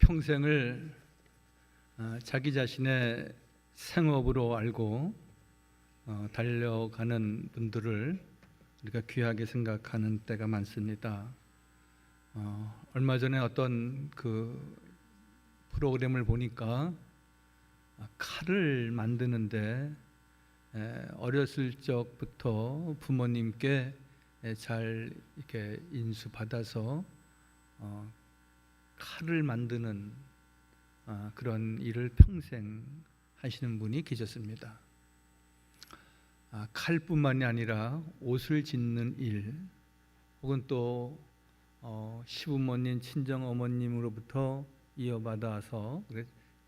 평생을 자기 자신의 생업으로 알고 달려가는 분들을 우리가 귀하게 생각하는 때가 많습니다. 얼마 전에 어떤 그 프로그램을 보니까 칼을 만드는데 어렸을 적부터 부모님께 잘 이렇게 인수받아서 칼을 만드는 그런 일을 평생 하시는 분이 계셨습니다. 칼뿐만이 아니라 옷을 짓는 일, 혹은 또 시부모님, 친정 어머님으로부터 이어받아서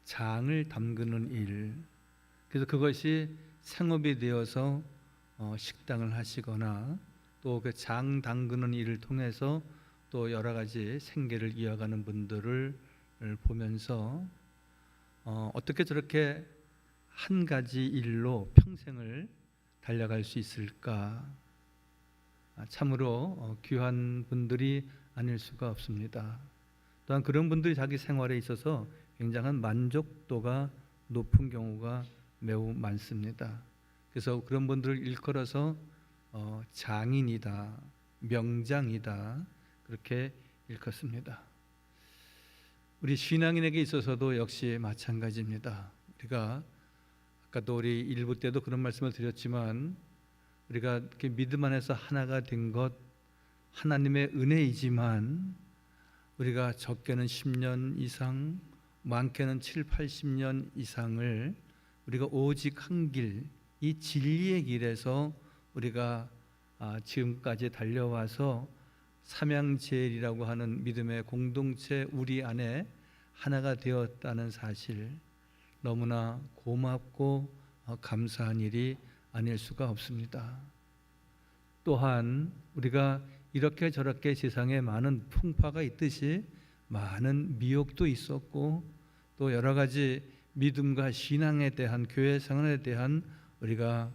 장을 담그는 일, 그래서 그것이 생업이 되어서 식당을 하시거나 또 그 장 담그는 일을 통해서 또 여러 가지 생계를 이어가는 분들을 보면서 어떻게 저렇게 한 가지 일로 평생을 달려갈 수 있을까? 참으로 귀한 분들이 아닐 수가 없습니다. 또한 그런 분들이 자기 생활에 있어서 굉장한 만족도가 높은 경우가 매우 많습니다. 그래서 그런 분들을 일컬어서 장인이다, 명장이다, 그렇게 일컫습니다. 우리 신앙인에게 있어서도 역시 마찬가지입니다. 우리가 아까도 우리 일부 때도 그런 말씀을 드렸지만, 우리가 이렇게 믿음 안에서 하나가 된 것 하나님의 은혜이지만, 우리가 적게는 10년 이상, 많게는 7, 80년 이상을 우리가 오직 한 길, 이 진리의 길에서 우리가 지금까지 달려와서 삼양제일이라고 하는 믿음의 공동체 우리 안에 하나가 되었다는 사실, 너무나 고맙고 감사한 일이 아닐 수가 없습니다. 또한 우리가 이렇게 저렇게 세상에 많은 풍파가 있듯이 많은 미혹도 있었고, 또 여러 가지 믿음과 신앙에 대한, 교회 생활에 대한 우리가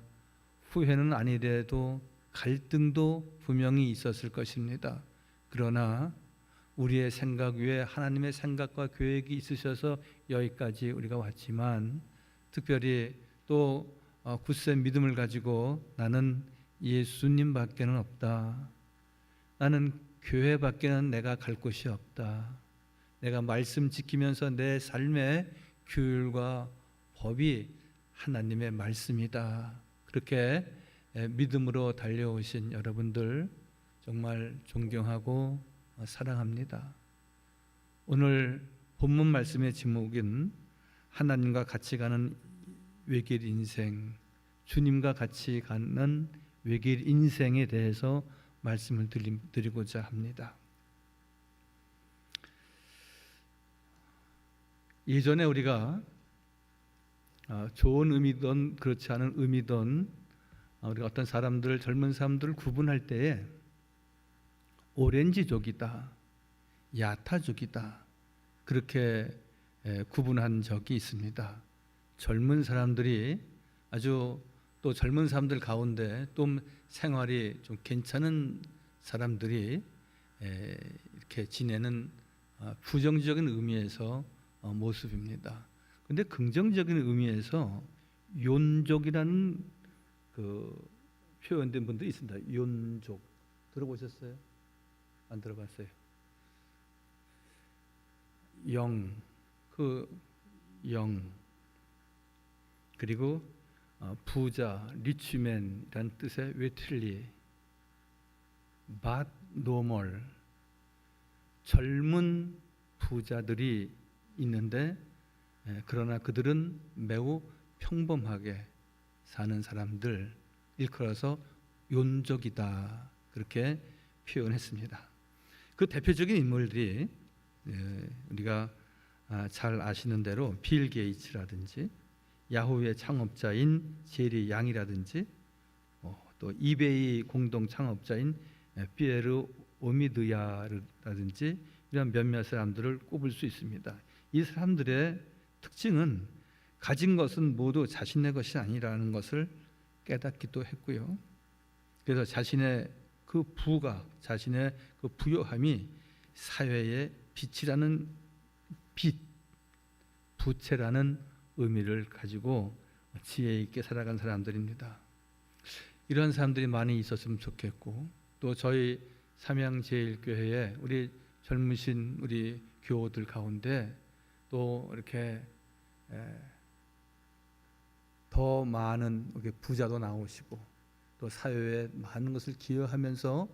후회는 아니래도 갈등도 분명히 있었을 것입니다. 그러나 우리의 생각 위에 하나님의 생각과 계획이 있으셔서 여기까지 우리가 왔지만, 특별히 또 굳센 믿음을 가지고 나는 예수님 밖에는 없다, 나는 교회 밖에는 내가 갈 곳이 없다, 내가 말씀 지키면서 내 삶의 규율과 법이 하나님의 말씀이다, 그렇게 믿음으로 달려오신 여러분들 정말 존경하고 사랑합니다. 오늘 본문 말씀의 제목은 하나님과 같이 가는 외길 인생, 주님과 같이 가는 외길 인생에 대해서 말씀을 드리고자 합니다. 예전에 우리가 좋은 의미든 그렇지 않은 의미든 우리가 어떤 사람들, 젊은 사람들을 구분할 때에 오렌지족이다, 야타족이다, 그렇게 구분한 적이 있습니다. 젊은 사람들이 아주, 또 젊은 사람들 가운데 또 생활이 좀 괜찮은 사람들이 이렇게 지내는 부정적인 의미에서 모습입니다. 그런데 긍정적인 의미에서 욘족이라는 그 표현된 분들이 있습니다. 욘족 들어보셨어요? 안 들어봤어요? 영, 영, 그리고 부자, 리치맨이라는 뜻의 웨틀리, 밭 노멀, 젊은 부자들이 있는데 그러나 그들은 매우 평범하게 사는 사람들, 일컬어서 욘족이다, 그렇게 표현했습니다. 그 대표적인 인물들이 우리가 잘 아시는 대로 빌 게이츠라든지, 야후의 창업자인 제리 양이라든지, 또 이베이 공동 창업자인 피에르 오미드야라든지, 이런 몇몇 사람들을 꼽을 수 있습니다. 이 사람들의 특징은 가진 것은 모두 자신의 것이 아니라는 것을 깨닫기도 했고요. 그래서 자신의 그 부가, 자신의 그 부요함이 사회의 빛이라는 빚, 부채라는 의미를 가지고 지혜 있게 살아간 사람들입니다. 이런 사람들이 많이 있었으면 좋겠고, 또 저희 삼양제일교회에 우리 젊으신 우리 교우들 가운데 또 이렇게 더 많은 부자도 나오시고 또 사회에 많은 것을 기여하면서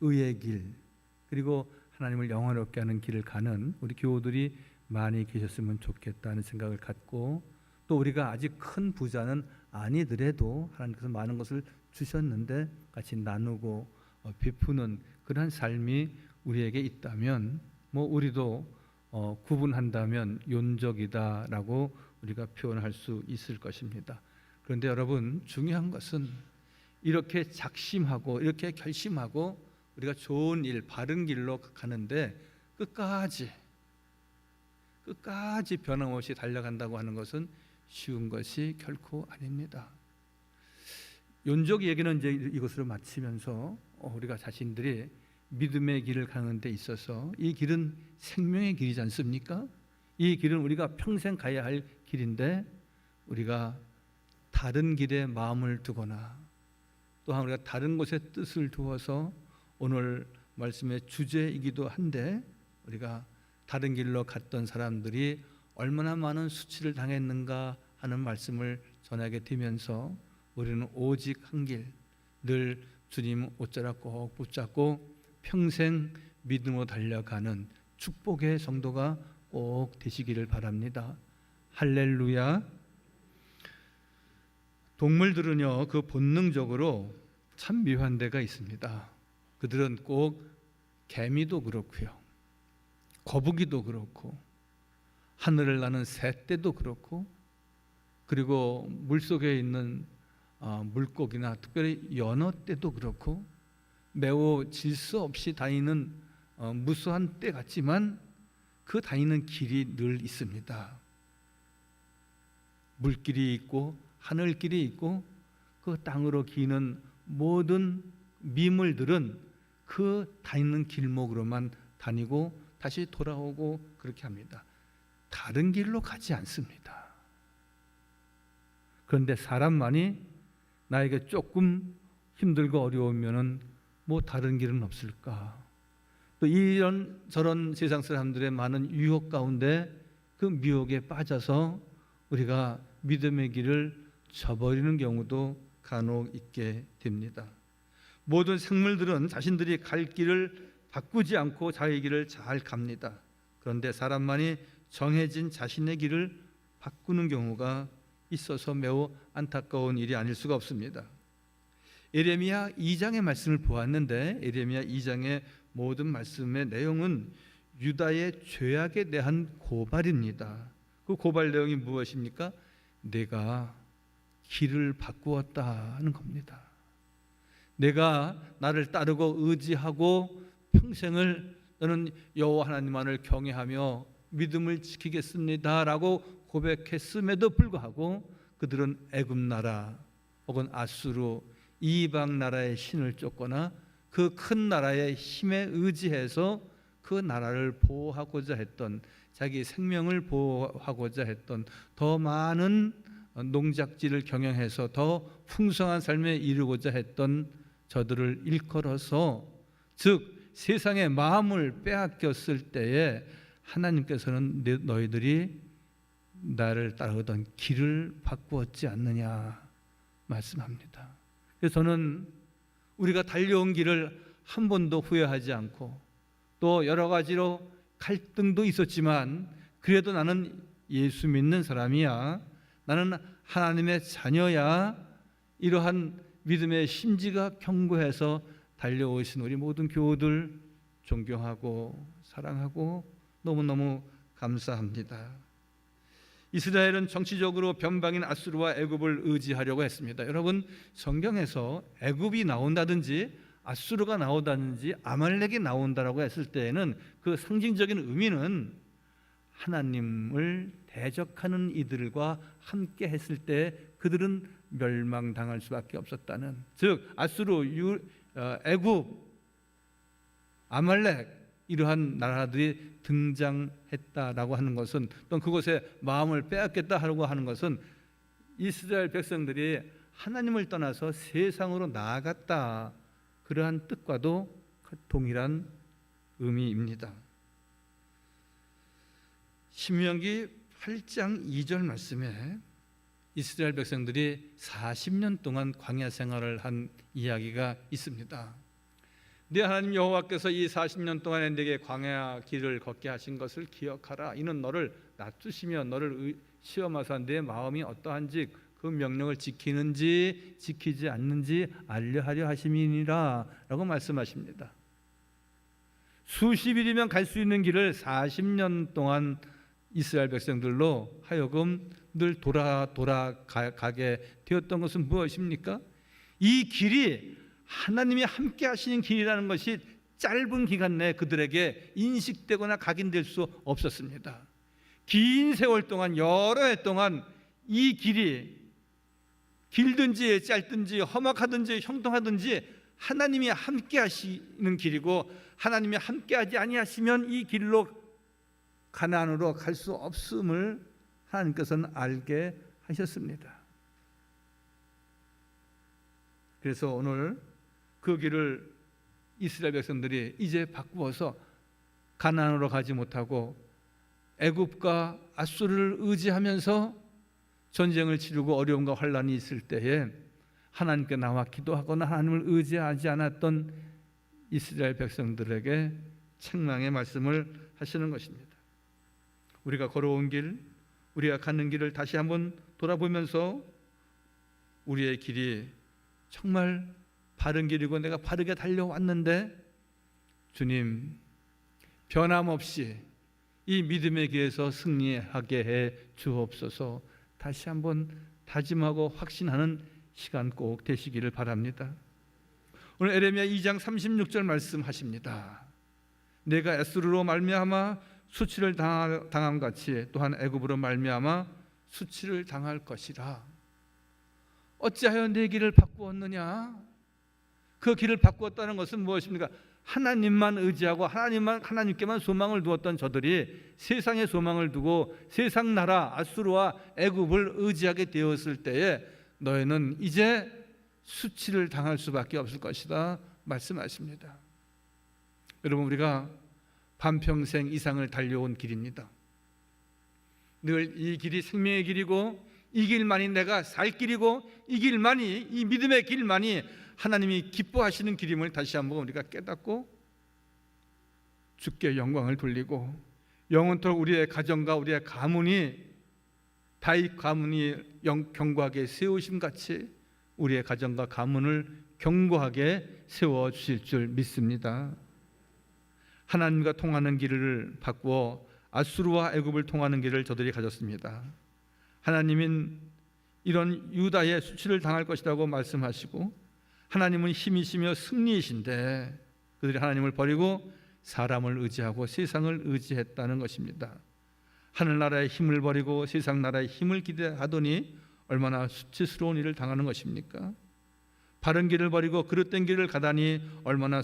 의의 길, 그리고 하나님을 영원롭게 하는 길을 가는 우리 교우들이 많이 계셨으면 좋겠다는 생각을 갖고, 또 우리가 아직 큰 부자는 아니더라도 하나님께서 많은 것을 주셨는데 같이 나누고 베푸는 그러한 삶이 우리에게 있다면, 우리도 구분한다면 윤족이다라고 우리가 표현할 수 있을 것입니다. 그런데 여러분, 중요한 것은 이렇게 작심하고 이렇게 결심하고 우리가 좋은 일, 바른 길로 가는데 끝까지 변함없이 달려간다고 하는 것은 쉬운 것이 결코 아닙니다. 윤족 얘기는 이제 이것으로 마치면서 우리가 자신들이 믿음의 길을 가는 데 있어서 이 길은 생명의 길이지 않습니까? 이 길은 우리가 평생 가야 할 길인데 우리가 다른 길에 마음을 두거나 또한 우리가 다른 곳에 뜻을 두어서 오늘 말씀의 주제이기도 한데 우리가 다른 길로 갔던 사람들이 얼마나 많은 수치를 당했는가 하는 말씀을 전하게 되면서 우리는 오직 한 길, 늘 주님 옷자락 꼭 붙잡고 평생 믿음으로 달려가는 축복의 성도가 꼭 되시기를 바랍니다. 할렐루야. 동물들은요, 그 본능적으로 참 묘한 데가 있습니다. 그들은 꼭 개미도 그렇고요, 거북이도 그렇고, 하늘을 나는 새떼도 그렇고, 그리고 물속에 있는 물고기나 특별히 연어떼도 그렇고, 매우 질서 없이 다니는 무수한 떼 같지만 그 다니는 길이 늘 있습니다. 물길이 있고 하늘길이 있고, 그 땅으로 기는 모든 미물들은 그 다니는 길목으로만 다니고 다시 돌아오고 그렇게 합니다. 다른 길로 가지 않습니다. 그런데 사람만이 나에게 조금 힘들고 어려우면은 다른 길은 없을까? 또 이런 저런 세상 사람들의 많은 유혹 가운데 그 미혹에 빠져서 우리가 믿음의 길을 저버리는 경우도 간혹 있게 됩니다. 모든 생물들은 자신들이 갈 길을 바꾸지 않고 자기 길을 잘 갑니다. 그런데 사람만이 정해진 자신의 길을 바꾸는 경우가 있어서 매우 안타까운 일이 아닐 수가 없습니다. 예레미야 2장의 말씀을 보았는데 예레미야 2장의 모든 말씀의 내용은 유다의 죄악에 대한 고발입니다. 그 고발 내용이 무엇입니까? 내가 길을 바꾸었다는 겁니다. 내가 나를 따르고 의지하고 평생을 너는 여호와 하나님만을 경외하며 믿음을 지키겠습니다라고 고백했음에도 불구하고 그들은 애굽 나라 혹은 아수르 이방 나라의 신을 쫓거나 그 큰 나라의 힘에 의지해서 그 나라를 보호하고자 했던, 자기 생명을 보호하고자 했던, 더 많은 농작지를 경영해서 더 풍성한 삶에 이르고자 했던 저들을 일컬어서, 즉 세상의 마음을 빼앗겼을 때에 하나님께서는 너희들이 나를 따르던 길을 바꾸었지 않느냐 말씀합니다. 그래서 저는 우리가 달려온 길을 한 번도 후회하지 않고, 또 여러 가지로 갈등도 있었지만 그래도 나는 예수 믿는 사람이야, 나는 하나님의 자녀야, 이러한 믿음의 심지가 견고해서 달려오신 우리 모든 교우들 존경하고 사랑하고 너무너무 감사합니다. 이스라엘은 정치적으로 변방인 아수르와 애굽을 의지하려고 했습니다. 여러분, 성경에서 애굽이 나온다든지 아수르가 나오다든지 아말렉이 나온다라고 했을 때에는 그 상징적인 의미는 하나님을 대적하는 이들과 함께 했을 때 그들은 멸망당할 수밖에 없었다는, 즉 아수르, 애굽, 아말렉, 이러한 나라들이 등장했다라고 하는 것은, 또 그곳에 마음을 빼앗겠다 하고 하는 것은 이스라엘 백성들이 하나님을 떠나서 세상으로 나아갔다, 그러한 뜻과도 동일한 의미입니다. 신명기 8장 2절 말씀에 이스라엘 백성들이 40년 동안 광야 생활을 한 이야기가 있습니다. 네 하나님 여호와께서 이 40년 동안에 네게 광야 길을 걷게 하신 것을 기억하라. 이는 너를 낮추시며 너를 시험하사 네 마음이 어떠한지 그 명령을 지키는지 지키지 않는지 알려하려 하심이니라 라고 말씀하십니다. 수십 일이면 갈 수 있는 길을 40년 동안 이스라엘 백성들로 하여금 늘 돌아가게 되었던 것은 무엇입니까? 이 길이 하나님이 함께 하시는 길이라는 것이 짧은 기간 내에 그들에게 인식되거나 각인될 수 없었습니다. 긴 세월 동안, 여러 해 동안 이 길이 길든지 짧든지 험악하든지 형통하든지 하나님이 함께 하시는 길이고, 하나님이 함께 하지 아니하시면 이 길로 가나안으로 갈 수 없음을 하나님께서는 알게 하셨습니다. 그래서 오늘 그 길을 이스라엘 백성들이 이제 바꾸어서 가나안으로 가지 못하고 애굽과 앗수르를 의지하면서 전쟁을 치르고 어려움과 환란이 있을 때에 하나님께 나와 기도하거나 하나님을 의지하지 않았던 이스라엘 백성들에게 책망의 말씀을 하시는 것입니다. 우리가 걸어온 길, 우리가 가는 길을 다시 한번 돌아보면서 우리의 길이 정말 바른 길이고 내가 바르게 달려왔는데 주님 변함없이 이 믿음의 길에서 승리하게 해 주옵소서. 다시 한번 다짐하고 확신하는 시간 꼭 되시기를 바랍니다. 오늘 에레미야 2장 36절 말씀하십니다. 내가 에스루로 말미암아 수치를 당함 같이 또한 애굽으로 말미암아 수치를 당할 것이라. 어찌하여 내 길을 바꾸었느냐? 그 길을 바꾸었다는 것은 무엇입니까? 하나님만 의지하고 하나님께만 소망을 두었던 저들이 세상에 소망을 두고 세상 나라 아수르와 애굽을 의지하게 되었을 때에 너희는 이제 수치를 당할 수밖에 없을 것이다 말씀하십니다. 여러분, 우리가 반평생 이상을 달려온 길입니다. 늘 이 길이 생명의 길이고 이 길만이 내가 살 길이고 이 길만이, 이 믿음의 길만이 하나님이 기뻐하시는 길임을 다시 한번 우리가 깨닫고 주께 영광을 돌리고 영원토록 우리의 가정과 우리의 가문이 다윗 가문이 견고하게 세우심 같이 우리의 가정과 가문을 견고하게 세워주실 줄 믿습니다. 하나님과 통하는 길을 바꾸어 아수르와 애굽을 통하는 길을 저들이 가졌습니다. 하나님은 이런 유다의 수치를 당할 것이라고 말씀하시고 하나님은 힘이시며 승리이신데 그들이 하나님을 버리고 사람을 의지하고 세상을 의지했다는 것입니다. 하늘나라의 힘을 버리고 세상 나라의 힘을 기대하더니 얼마나 수치스러운 일을 당하는 것입니까? 바른 길을 버리고 그릇된 길을 가다니 얼마나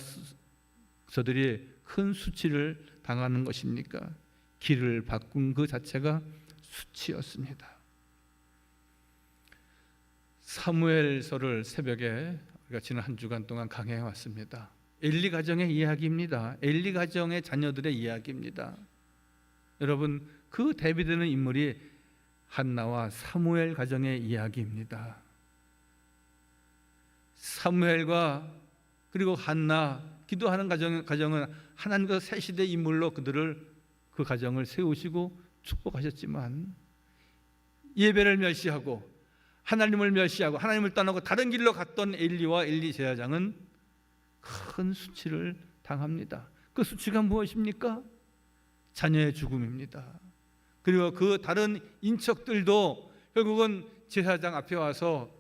저들이 큰 수치를 당하는 것입니까? 길을 바꾼 그 자체가 수치였습니다. 사무엘서를 새벽에 우리가 지난 한 주간 동안 강해해 왔습니다. 엘리 가정의 이야기입니다. 엘리 가정의 자녀들의 이야기입니다. 여러분, 그 대비되는 인물이 한나와 사무엘 가정의 이야기입니다. 사무엘과 그리고 한나 기도하는 가정은 하나님께서 새 시대 인물로 그 가정을 세우시고 축복하셨지만 예배를 멸시하고 하나님을 멸시하고 하나님을 떠나고 다른 길로 갔던 엘리와 엘리 제사장은 큰 수치를 당합니다. 그 수치가 무엇입니까? 자녀의 죽음입니다. 그리고 그 다른 인척들도 결국은 제사장 앞에 와서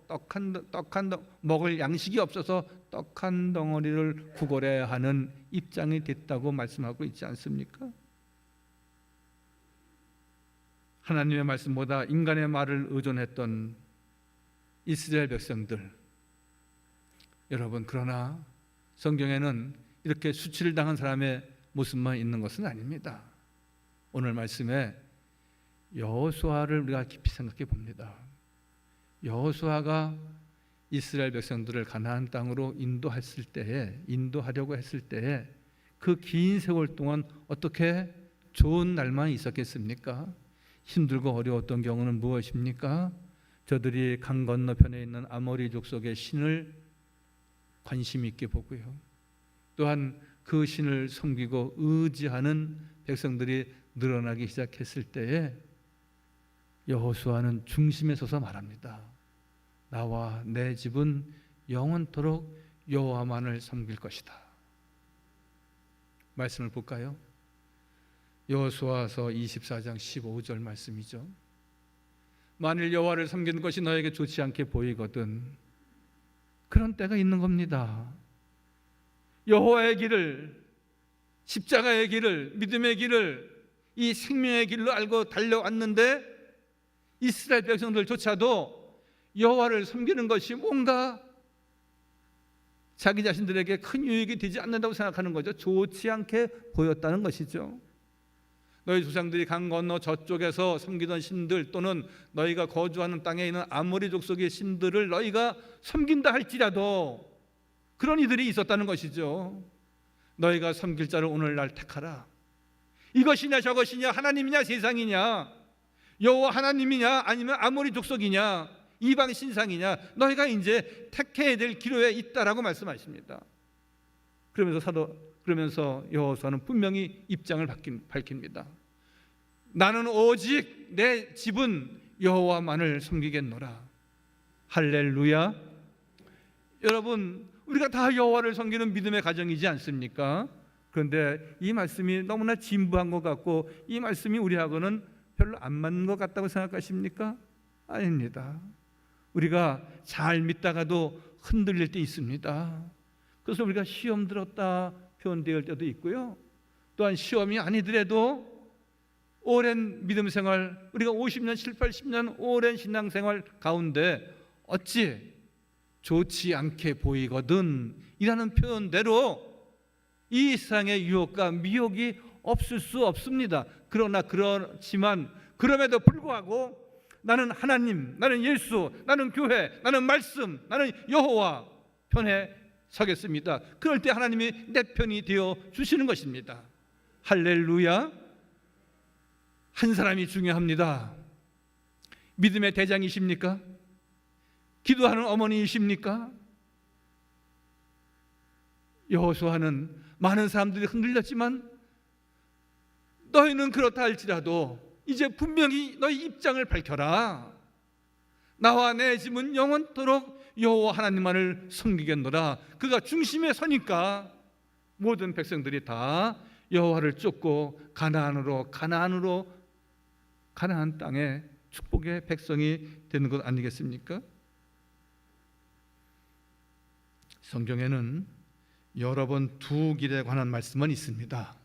먹을 양식이 없어서 떡 한 덩어리를 구걸해야 하는 입장이 됐다고 말씀하고 있지 않습니까? 하나님의 말씀보다 인간의 말을 의존했던 이스라엘 백성들, 여러분, 그러나 성경에는 이렇게 수치를 당한 사람의 모습만 있는 것은 아닙니다. 오늘 말씀에 여호수아를 우리가 깊이 생각해 봅니다. 여호수아가 이스라엘 백성들을 가나안 땅으로 인도하려고 했을 때에 그 긴 세월 동안 어떻게 좋은 날만 있었겠습니까? 힘들고 어려웠던 경우는 무엇입니까? 저들이 강 건너편에 있는 아모리 족속의 신을 관심 있게 보고요. 또한 그 신을 섬기고 의지하는 백성들이 늘어나기 시작했을 때에 여호수아는 중심에 서서 말합니다. 나와 내 집은 영원토록 여호와만을 섬길 것이다. 말씀을 볼까요? 여호수아서 24장 15절 말씀이죠. 만일 여호와를 섬기는 것이 너에게 좋지 않게 보이거든 그런 때가 있는 겁니다. 여호와의 길을, 십자가의 길을, 믿음의 길을, 이 생명의 길로 알고 달려왔는데 이스라엘 백성들조차도 여호와를 섬기는 것이 뭔가 자기 자신들에게 큰 유익이 되지 않는다고 생각하는 거죠. 좋지 않게 보였다는 것이죠. 너희 조상들이 강 건너 저쪽에서 섬기던 신들 또는 너희가 거주하는 땅에 있는 아모리 족속의 신들을 너희가 섬긴다 할지라도 그런 이들이 있었다는 것이죠. 너희가 섬길 자를 오늘날 택하라. 이것이냐 저것이냐, 하나님이냐 세상이냐, 여호와 하나님이냐 아니면 아모리 족속이냐, 이방 신상이냐, 너희가 이제 택해야 될 기로에 있다라고 말씀하십니다. 그러면서 여호수아는 분명히 입장을 밝힙니다. 나는 오직 내 집은 여호와만을 섬기겠노라. 할렐루야. 여러분, 우리가 다 여호와를 섬기는 믿음의 가정이지 않습니까? 그런데 이 말씀이 너무나 진부한 것 같고 이 말씀이 우리하고는 별로 안 맞는 것 같다고 생각하십니까? 아닙니다. 우리가 잘 믿다가도 흔들릴 때 있습니다. 그래서 우리가 시험 들었다 표현될 때도 있고요. 또한 시험이 아니더라도 오랜 믿음 생활, 우리가 50년, 7, 80년 오랜 신앙 생활 가운데 어찌 좋지 않게 보이거든 이라는 표현대로 이 세상의 유혹과 미혹이 없을 수 없습니다. 그렇지만 그럼에도 불구하고 나는 하나님, 나는 예수, 나는 교회, 나는 말씀, 나는 여호와 편에 서겠습니다. 그럴 때 하나님이 내 편이 되어 주시는 것입니다. 할렐루야. 한 사람이 중요합니다. 믿음의 대장이십니까? 기도하는 어머니이십니까? 여호수아는 많은 사람들이 흔들렸지만 너희는 그렇다 할지라도 이제 분명히 너희 입장을 밝혀라. 나와 내 집은 영원토록 여호와 하나님만을 섬기겠노라. 그가 중심에 서니까 모든 백성들이 다 여호와를 쫓고 가나안 땅에 축복의 백성이 되는 것 아니겠습니까? 성경에는 여러 번 두 길에 관한 말씀은 있습니다.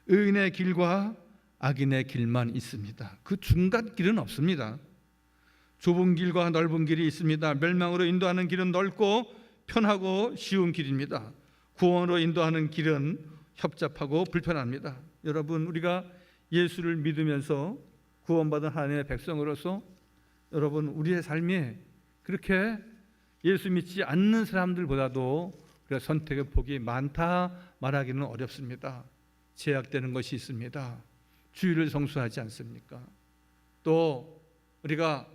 의인의 길과 악인의 길만 있습니다. 그 중간 길은 없습니다. 좁은 길과 넓은 길이 있습니다. 멸망으로 인도하는 길은 넓고 편하고 쉬운 길입니다. 구원으로 인도하는 길은 협잡하고 불편합니다. 여러분, 우리가 예수를 믿으면서 구원받은 하나님의 백성으로서 여러분, 우리의 삶이 그렇게 예수 믿지 않는 사람들보다도 우리가 선택의 폭이 많다 말하기는 어렵습니다. 제약되는 것이 있습니다. 주의를 성수하지 않습니까? 또 우리가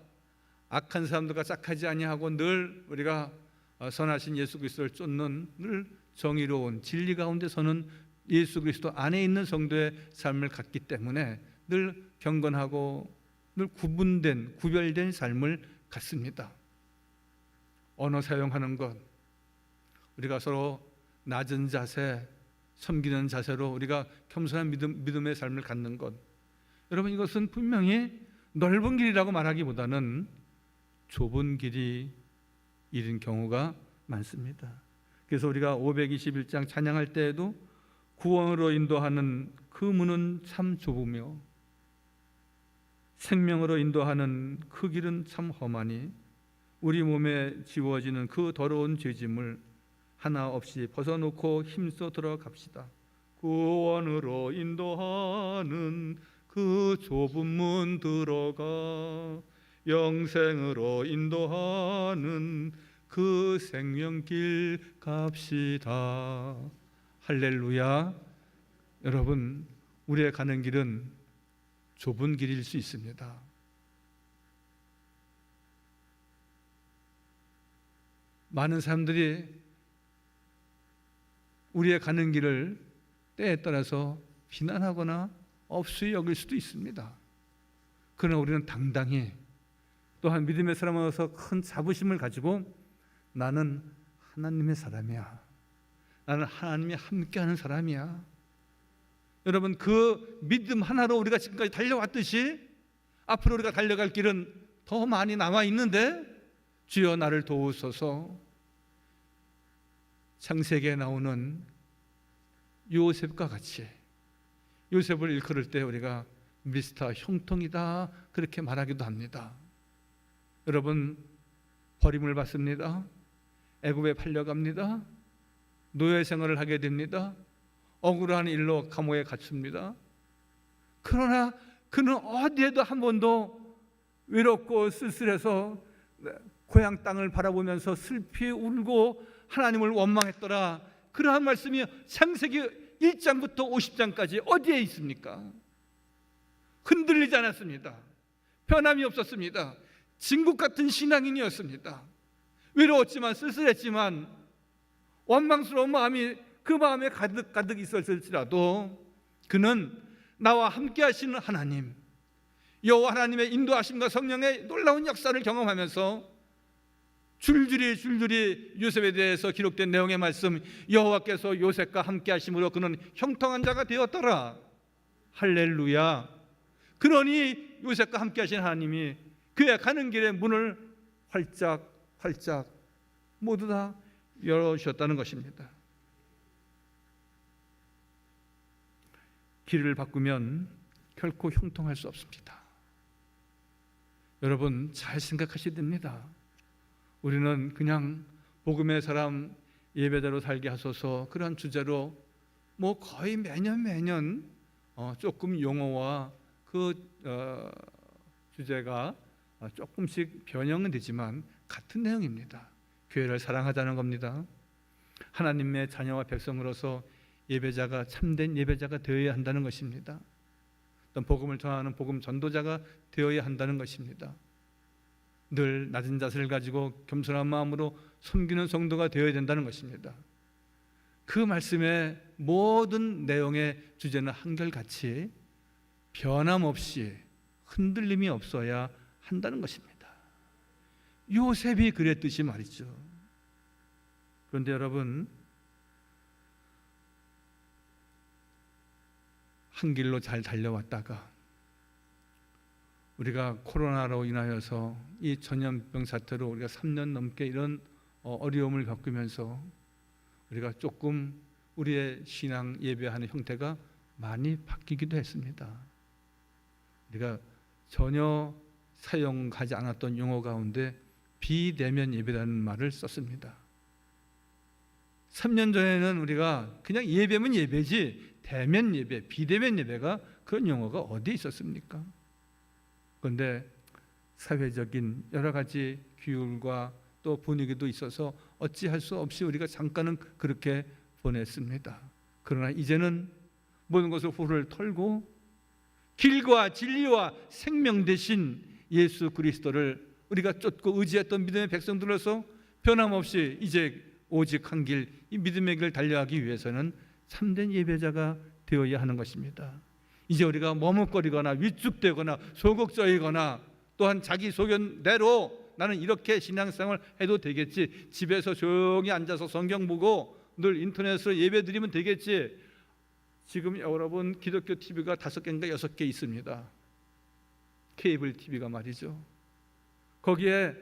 악한 사람들과 짝하지 아니하고 늘 우리가 선하신 예수 그리스도를 쫓는 늘 정의로운 진리 가운데서는 예수 그리스도 안에 있는 성도의 삶을 갖기 때문에 늘 경건하고 늘 구별된 삶을 갖습니다. 언어 사용하는 것, 우리가 서로 낮은 자세, 섬기는 자세로 우리가 겸손한 믿음의 삶을 갖는 것, 여러분, 이것은 분명히 넓은 길이라고 말하기보다는 좁은 길이 이른 경우가 많습니다. 그래서 우리가 521장 찬양할 때에도 구원으로 인도하는 그 문은 참 좁으며 생명으로 인도하는 그 길은 참 험하니 우리 몸에 지워지는 그 더러운 죄짐을 하나 없이 벗어놓고 힘써 들어갑시다. 구원으로 인도하는 그 좁은 문 들어가 영생으로 인도하는 그 생명길 갑시다. 할렐루야. 여러분, 우리의 가는 길은 좁은 길일 수 있습니다. 많은 사람들이 우리의 가는 길을 때에 따라서 비난하거나 없이 여길 수도 있습니다. 그러나 우리는 당당히 또한 믿음의 사람으로서 큰 자부심을 가지고 나는 하나님의 사람이야. 나는 하나님이 함께하는 사람이야. 여러분, 그 믿음 하나로 우리가 지금까지 달려왔듯이 앞으로 우리가 달려갈 길은 더 많이 남아 있는데 주여 나를 도우소서. 창세기에 나오는 요셉과 같이 요셉을 일컬을 때 우리가 미스터 형통이다 그렇게 말하기도 합니다. 여러분, 버림을 받습니다. 애굽에 팔려갑니다. 노예 생활을 하게 됩니다. 억울한 일로 감옥에 갇힙니다. 그러나 그는 어디에도 한 번도 외롭고 쓸쓸해서 고향 땅을 바라보면서 슬피 울고 하나님을 원망했더라. 그러한 말씀이 창세기 1장부터 50장까지 어디에 있습니까? 흔들리지 않았습니다. 변함이 없었습니다. 진국 같은 신앙인이었습니다. 외로웠지만 쓸쓸했지만 원망스러운 마음이 그 마음에 가득 있었을지라도 그는 나와 함께 하시는 하나님, 여호와 하나님의 인도하심과 성령의 놀라운 역사를 경험하면서 줄줄이 요셉에 대해서 기록된 내용의 말씀, 여호와께서 요셉과 함께 하심으로 그는 형통한 자가 되었더라. 할렐루야. 그러니 요셉과 함께 하신 하나님이 그의 가는 길의 문을 활짝 모두 다 열어주셨다는 것입니다. 길을 바꾸면 결코 형통할 수 없습니다. 여러분, 잘 생각하셔야 됩니다. 우리는 그냥 복음의 사람 예배자로 살게 하소서 그런 주제로 거의 매년 조금 용어와 그 주제가 조금씩 변형은 되지만 같은 내용입니다. 교회를 사랑하자는 겁니다. 하나님의 자녀와 백성으로서 예배자가 참된 예배자가 되어야 한다는 것입니다. 어떤 복음을 전하는 복음 전도자가 되어야 한다는 것입니다. 늘 낮은 자세를 가지고 겸손한 마음으로 섬기는 성도가 되어야 된다는 것입니다. 그 말씀의 모든 내용의 주제는 한결같이 변함없이 흔들림이 없어야 한다는 것입니다. 요셉이 그랬듯이 말이죠. 그런데 여러분, 한 길로 잘 달려왔다가 우리가 코로나로 인하여서 이 전염병 사태로 우리가 3년 넘게 이런 어려움을 겪으면서 우리가 조금 우리의 신앙 예배하는 형태가 많이 바뀌기도 했습니다. 우리가 전혀 사용하지 않았던 용어 가운데 비대면 예배라는 말을 썼습니다. 3년 전에는 우리가 그냥 예배면 예배지 대면 예배, 비대면 예배가 그런 용어가 어디에 있었습니까? 그런데 사회적인 여러 가지 규율과 또 분위기도 있어서 어찌할 수 없이 우리가 잠깐은 그렇게 보냈습니다. 그러나 이제는 모든 것을 훌을 털고 길과 진리와 생명 되신 예수 그리스도를 우리가 쫓고 의지했던 믿음의 백성들로서 변함없이 이제 오직 한 길, 이 믿음의 길을 달려가기 위해서는 참된 예배자가 되어야 하는 것입니다. 이제 우리가 머뭇거리거나 위축되거나 소극적이거나 또한 자기 소견대로 나는 이렇게 신앙생활 해도 되겠지, 집에서 조용히 앉아서 성경 보고 늘 인터넷으로 예배 드리면 되겠지. 지금 여러분 기독교 TV가 5개인가 6개 있습니다. 케이블 TV가 말이죠. 거기에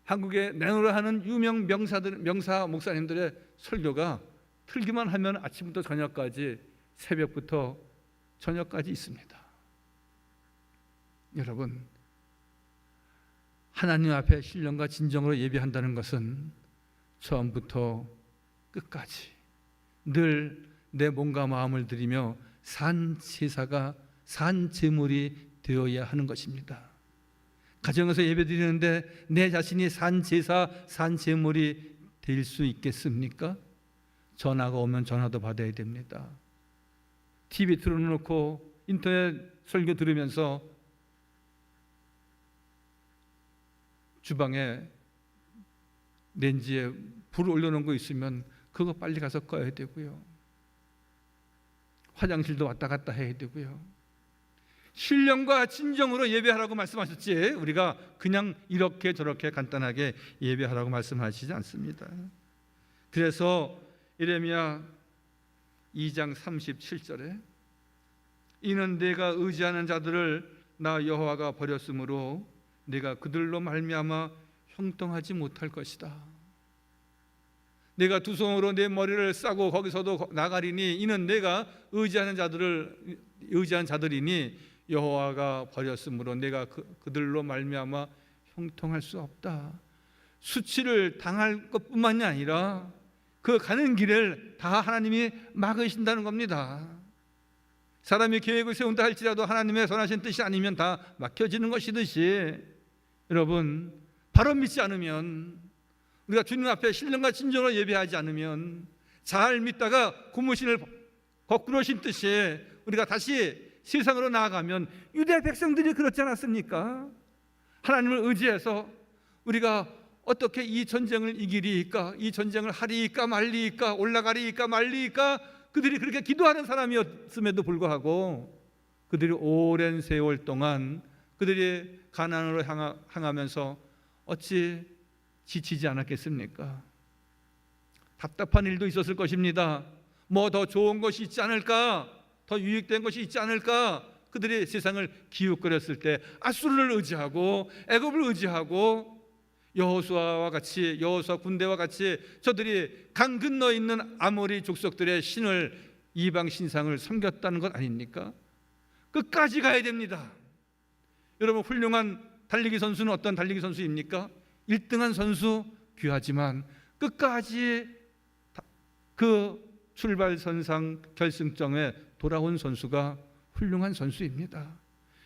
한국에 내노라 하는 유명 명사 목사님들의 설교가 틀기만 하면 아침부터 저녁까지, 새벽부터 저녁까지 있습니다. 여러분, 하나님 앞에 신령과 진정으로 예배한다는 것은 처음부터 끝까지 늘 내 몸과 마음을 드리며 산 제사가 산 제물이 되어야 하는 것입니다. 가정에서 예배 드리는데 내 자신이 산 제사, 산 제물이 될 수 있겠습니까? 전화가 오면 전화도 받아야 됩니다. TV 틀어놓고 인터넷 설교 들으면서 주방에 렌지에 불을 올려놓은 거 있으면 그거 빨리 가서 꺼야 되고요. 화장실도 왔다 갔다 해야 되고요. 신령과 진정으로 예배하라고 말씀하셨지, 우리가 그냥 이렇게 저렇게 간단하게 예배하라고 말씀하시지 않습니다. 그래서 예레미야 2장 37절에 이는 내가 의지하는 자들을 나 여호와가 버렸으므로 내가 그들로 말미암아 형통하지 못할 것이다. 내가 두 손으로 내 머리를 싸고 거기서도 나가리니 이는 내가 의지하는 자들이니 여호와가 버렸으므로 내가 그들로 말미암아 형통할 수 없다. 수치를 당할 것뿐만이 아니라 그 가는 길을 다 하나님이 막으신다는 겁니다. 사람이 계획을 세운다 할지라도 하나님의 선하신 뜻이 아니면 다 막혀지는 것이듯이, 여러분, 바로 믿지 않으면, 우리가 주님 앞에 신령과 진정으로 예배하지 않으면, 잘 믿다가 고무신을 거꾸로 신듯이 우리가 다시 세상으로 나아가면, 유대 백성들이 그렇지 않았습니까? 하나님을 의지해서 우리가 어떻게 이 전쟁을 이기리이까, 이 전쟁을 하리이까 말리이까, 올라가리이까 말리이까, 그들이 그렇게 기도하는 사람이었음에도 불구하고 그들이 오랜 세월 동안 그들이 가나안으로 향하면서 어찌 지치지 않았겠습니까? 답답한 일도 있었을 것입니다. 뭐 더 좋은 것이 있지 않을까, 더 유익된 것이 있지 않을까. 그들이 세상을 기웃거렸을 때 아수르를 의지하고 애굽을 의지하고 여호수아와 같이, 여호수아 군대와 같이 저들이 강 건너 있는 아모리 족속들의 신을, 이방 신상을 섬겼다는 것 아닙니까? 끝까지 가야 됩니다. 여러분, 훌륭한 달리기 선수는 어떤 달리기 선수입니까? 1등한 선수 귀하지만 끝까지 그 출발선상 결승점에 돌아온 선수가 훌륭한 선수입니다.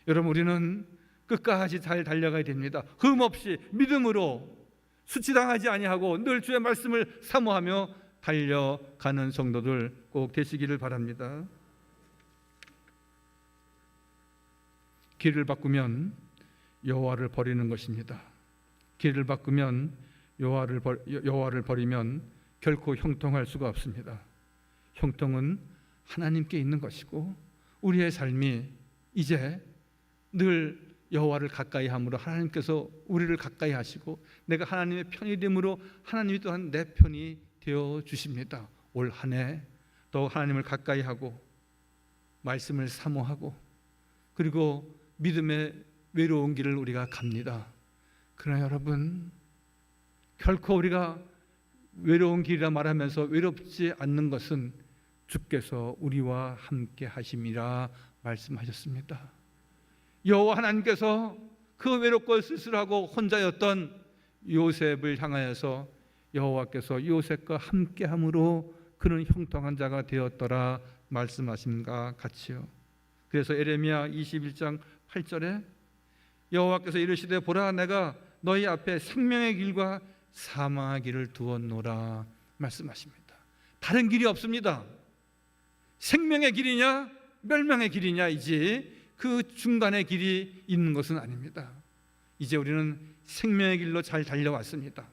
여러분, 우리는 끝까지 잘 달려가야 됩니다. 흠없이 믿음으로 수치당하지 아니하고 늘 주의 말씀을 사모하며 달려가는 성도들 꼭 되시기를 바랍니다. 길을 바꾸면 여호와를 버리는 것입니다. 길을 바꾸면 여호와를 버리면 결코 형통할 수가 없습니다. 형통은 하나님께 있는 것이고, 우리의 삶이 이제 늘 여호와를 가까이 함으로 하나님께서 우리를 가까이 하시고, 내가 하나님의 편이 됨으로 하나님이 또한 내 편이 되어 주십니다. 올 한 해 또 하나님을 가까이 하고 말씀을 사모하고, 그리고 믿음의 외로운 길을 우리가 갑니다. 그러나 여러분, 결코 우리가 외로운 길이라 말하면서 외롭지 않는 것은 주께서 우리와 함께 하심이라 말씀하셨습니다. 여호와 하나님께서 그 외롭고 쓸쓸하고 혼자였던 요셉을 향하여서 여호와께서 요셉과 함께함으로 그는 형통한 자가 되었더라 말씀하심과 같이요. 그래서 예레미야 21장 8절에 여호와께서 이르시되 보라, 내가 너희 앞에 생명의 길과 사망의 길을 두었노라 말씀하십니다. 다른 길이 없습니다. 생명의 길이냐 멸망의 길이냐이지 그 중간의 길이 있는 것은 아닙니다. 이제 우리는 생명의 길로 잘 달려왔습니다.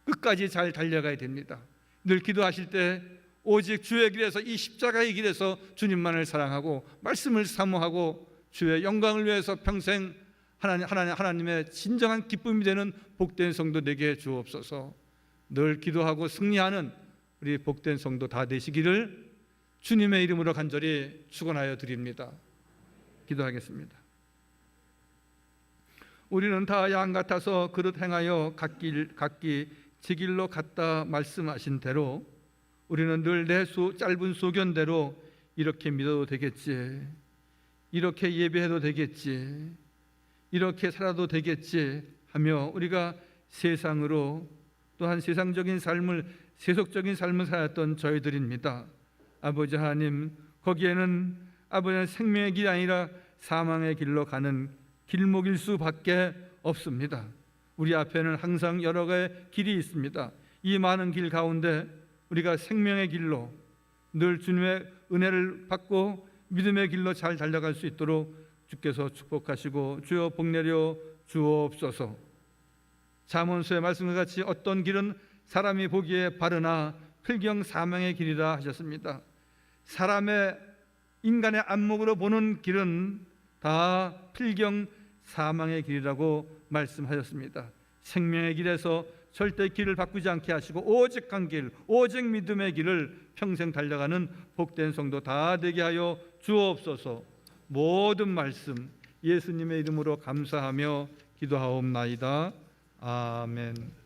끝까지 잘 달려가야 됩니다. 늘 기도하실 때 오직 주의 길에서, 이 십자가의 길에서 주님만을 사랑하고 말씀을 사모하고 주의 영광을 위해서 평생 하나님의 진정한 기쁨이 되는 복된 성도 되게 주옵소서. 늘 기도하고 승리하는 우리 복된 성도 다 되시기를 주님의 이름으로 간절히 축원하여 드립니다. 기도하겠습니다. 우리는 다 양 같아서 그릇 행하여 각기 제 길로 갔다 말씀하신 대로 우리는 늘 내 짧은 소견대로 이렇게 믿어도 되겠지, 이렇게 예배해도 되겠지, 이렇게 살아도 되겠지 하며 우리가 세상으로 또한 세상적인 삶을, 세속적인 삶을 살았던 저희들입니다. 아버지 하나님, 거기에는 아버지는 생명의 길이 아니라 사망의 길로 가는 길목일 수밖에 없습니다. 우리 앞에는 항상 여러 가지 길이 있습니다. 이 많은 길 가운데 우리가 생명의 길로 늘 주님의 은혜를 받고 믿음의 길로 잘 달려갈 수 있도록 주께서 축복하시고 주여 복 내려 주옵소서. 잠언서의 말씀과 같이 어떤 길은 사람이 보기에 바르나 필경 사망의 길이라 하셨습니다. 사람의 인간의 안목으로 보는 길은 다 필경 사망의 길이라고 말씀하셨습니다. 생명의 길에서 절대 길을 바꾸지 않게 하시고 오직 한 길, 오직 믿음의 길을 평생 달려가는 복된 성도 다 되게 하여 주옵소서. 모든 말씀 예수님의 이름으로 감사하며 기도하옵나이다. 아멘.